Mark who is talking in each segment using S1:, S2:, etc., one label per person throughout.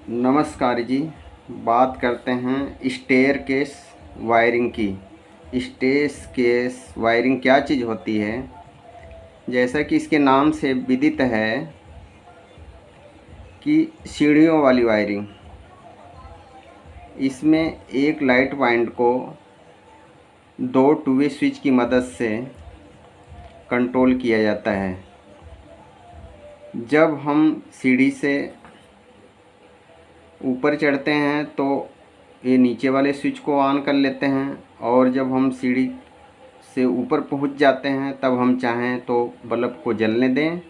S1: नमस्कार जी। बात करते हैं स्टेयरकेस वायरिंग की। स्टेयरकेस वायरिंग क्या चीज़ होती है? जैसा कि इसके नाम से विदित है कि सीढ़ियों वाली वायरिंग। इसमें एक लाइट पॉइंट को दो टू वे स्विच की मदद से कंट्रोल किया जाता है। जब हम सीढ़ी से ऊपर चढ़ते हैं तो ये नीचे वाले स्विच को ऑन कर लेते हैं, और जब हम सीढ़ी से ऊपर पहुंच जाते हैं तब हम चाहें तो बल्ब को जलने दें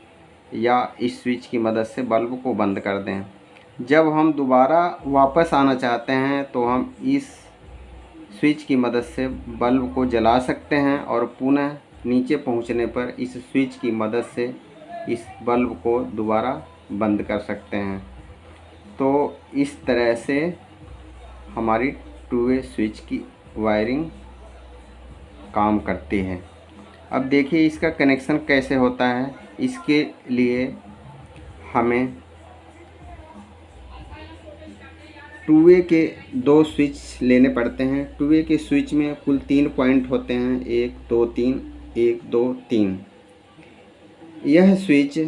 S1: या इस स्विच की मदद से बल्ब को बंद कर दें। जब हम दोबारा वापस आना चाहते हैं तो हम इस स्विच की मदद से बल्ब को जला सकते हैं और पुनः नीचे पहुंचने पर इस स्विच की मदद से इस बल्ब को दोबारा बंद कर सकते हैं। तो इस तरह से हमारी टू वे स्विच की वायरिंग काम करती है। अब देखिए इसका कनेक्शन कैसे होता है। इसके लिए हमें टू वे के दो स्विच लेने पड़ते हैं। टू वे के स्विच में कुल 3 पॉइंट होते हैं, 1 2 3, 1 2 3। यह स्विच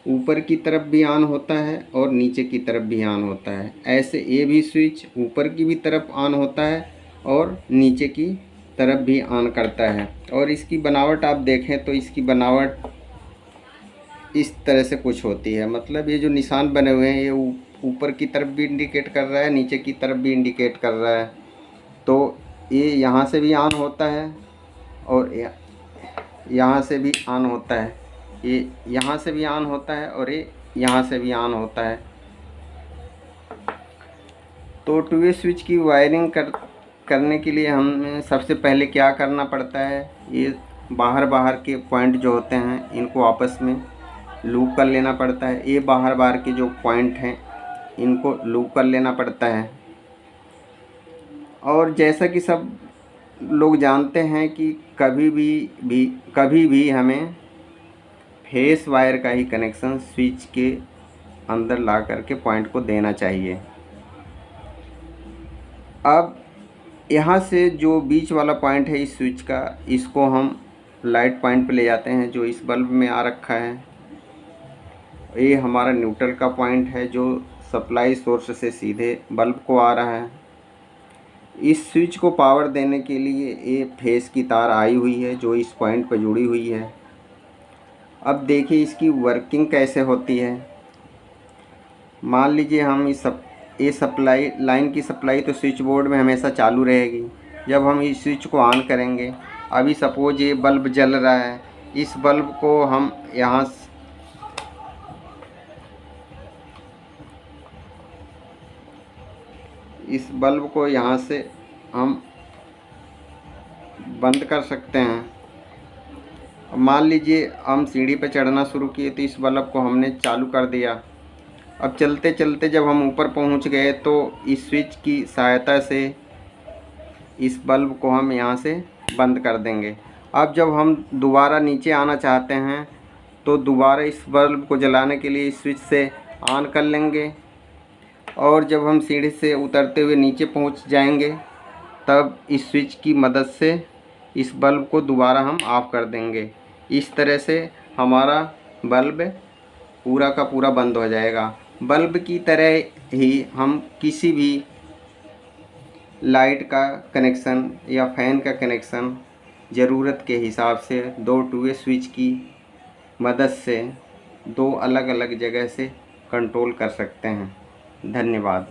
S1: ऊपर की तरफ भी ऑन होता है और नीचे की तरफ भी ऑन होता है। ऐसे ये भी स्विच ऊपर की भी तरफ ऑन होता है और नीचे की तरफ भी ऑन करता है। और इसकी बनावट आप देखें तो इसकी बनावट इस तरह से कुछ होती है। मतलब ये जो निशान बने हुए हैं ये ऊपर की तरफ भी इंडिकेट कर रहा है, नीचे की तरफ भी इंडिकेट कर रहा है। तो ये यहाँ से भी ऑन होता है और यहाँ से भी ऑन होता है। ये यहाँ से भी ऑन होता है और ये यहाँ से भी ऑन होता है। तो टू वे स्विच की वायरिंग करने के लिए हमें सबसे पहले क्या करना पड़ता है, ये बाहर के पॉइंट जो होते हैं इनको आपस में लूप कर लेना पड़ता है। ये बाहर के जो पॉइंट हैं इनको लूप कर लेना पड़ता है। और जैसा कि सब लोग जानते हैं कि कभी भी हमें फेस वायर का ही कनेक्शन स्विच के अंदर ला करके पॉइंट को देना चाहिए। अब यहाँ से जो बीच वाला पॉइंट है इस स्विच का, इसको हम लाइट पॉइंट पे ले जाते हैं जो इस बल्ब में आ रखा है। ये हमारा न्यूट्रल का पॉइंट है जो सप्लाई सोर्स से सीधे बल्ब को आ रहा है। इस स्विच को पावर देने के लिए ये फेस की तार आई हुई है जो इस पॉइंट पर जुड़ी हुई है। अब देखिए इसकी वर्किंग कैसे होती है। मान लीजिए हम ये सप्लाई लाइन की सप्लाई तो स्विच बोर्ड में हमेशा चालू रहेगी। जब हम इस स्विच को ऑन करेंगे, अभी सपोज ये बल्ब जल रहा है, इस बल्ब को हम यहाँ से हम बंद कर सकते हैं। मान लीजिए हम सीढ़ी पर चढ़ना शुरू किए तो इस बल्ब को हमने चालू कर दिया। अब चलते चलते जब हम ऊपर पहुंच गए तो इस स्विच की सहायता से इस बल्ब को हम यहाँ से बंद कर देंगे। अब जब हम दोबारा नीचे आना चाहते हैं तो दोबारा इस बल्ब को जलाने के लिए इस स्विच से ऑन कर लेंगे, और जब हम सीढ़ी से उतरते हुए नीचे पहुंच जाएंगे तब इस स्विच की मदद से इस बल्ब को दोबारा हम ऑफ कर देंगे। इस तरह से हमारा बल्ब पूरा का पूरा बंद हो जाएगा। बल्ब की तरह ही हम किसी भी लाइट का कनेक्शन या फैन का कनेक्शन ज़रूरत के हिसाब से दो टू वे स्विच की मदद से दो अलग अलग जगह से कंट्रोल कर सकते हैं। धन्यवाद।